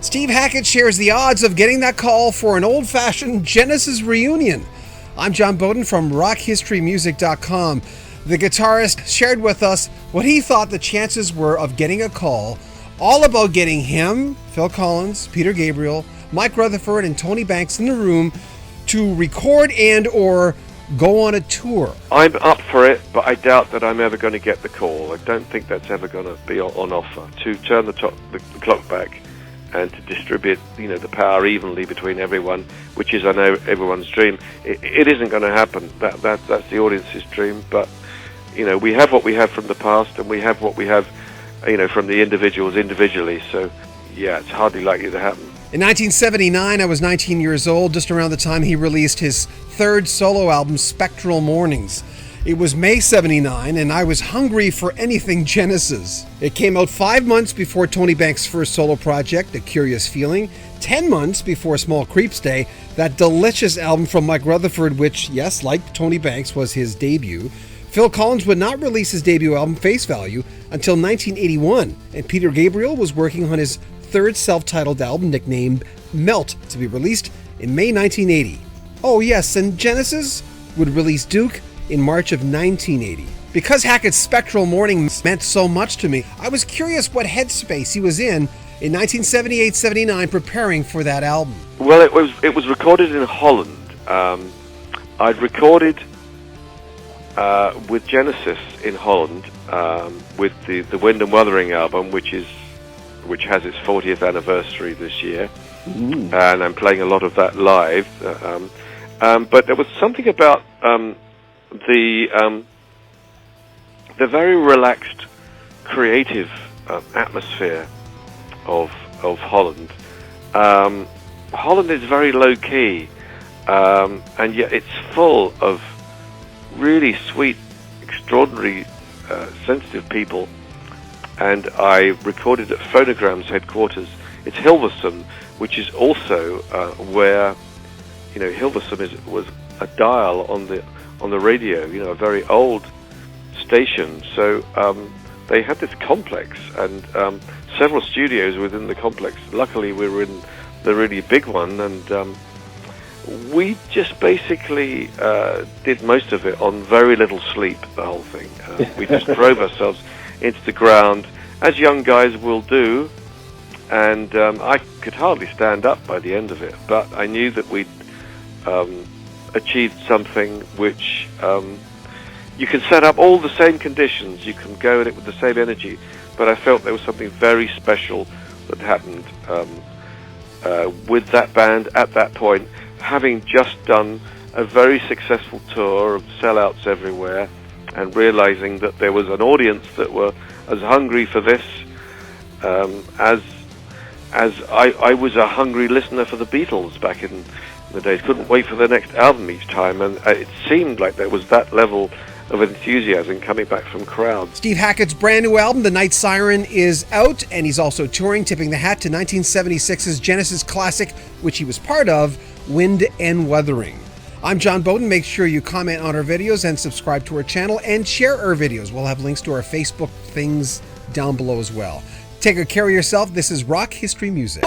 Steve Hackett shares the odds of getting that call for an old-fashioned Genesis reunion. I'm John Bowden from rockhistorymusic.com. The guitarist shared with us what he thought the chances were of getting a call, all about getting him, Phil Collins, Peter Gabriel, Mike Rutherford, and Tony Banks in the room to record and or go on a tour. I'm up for it, but I doubt that I'm ever going to get the call. I don't think that's ever going to be on offer. To turn the clock back and to distribute, the power evenly between everyone, which is, I know, everyone's dream. It isn't going to happen. That's the audience's dream. But we have what we have from the past, and we have what we have, from the individuals individually. So, yeah, it's hardly likely to happen. In 1979, I was 19 years old, just around the time he released his third solo album, Spectral Mornings. It was May 79, and I was hungry for anything Genesis. It came out 5 months before Tony Banks' first solo project, A Curious Feeling, 10 months before Smallcreeps Day, that delicious album from Mike Rutherford, which, yes, like Tony Banks, was his debut. Phil Collins would not release his debut album, Face Value, until 1981, and Peter Gabriel was working on his third self-titled album, nicknamed Melt, to be released in May 1980. Oh yes, and Genesis would release Duke in March of 1980. Because Hackett's Spectral Morning meant so much to me, I was curious what headspace he was in 1978-79 preparing for that album. Well, it was recorded in Holland. I'd recorded with Genesis in Holland with the Wind and Wuthering album, which has its 40th anniversary this year. And I'm playing a lot of that live. But there was something about the very relaxed, creative atmosphere of Holland. Holland is very low key, and yet it's full of really sweet, extraordinary, sensitive people. And I recorded at Phonogram's headquarters. It's Hilversum, which is also where Hilversum was a dial on the radio. A very old station. So they had this complex and several studios within the complex. Luckily, we were in the really big one, and we just basically did most of it on very little sleep. The whole thing. We just drove ourselves into the ground, as young guys will do, and I could hardly stand up by the end of it, but I knew that we'd achieved something which you can set up all the same conditions, you can go at it with the same energy, but I felt there was something very special that happened with that band at that point, having just done a very successful tour of sellouts everywhere, and realizing that there was an audience that were as hungry for this as I was a hungry listener for the Beatles back in the days. Couldn't wait for their next album each time, and it seemed like there was that level of enthusiasm coming back from crowds. Steve Hackett's brand new album, The Night Siren, is out, and he's also touring, tipping the hat to 1976's Genesis classic, which he was part of, Wind and Wuthering. I'm John Bowden. Make sure you comment on our videos and subscribe to our channel and share our videos. We'll have links to our Facebook things down below as well. Take good care of yourself. This is Rock History Music.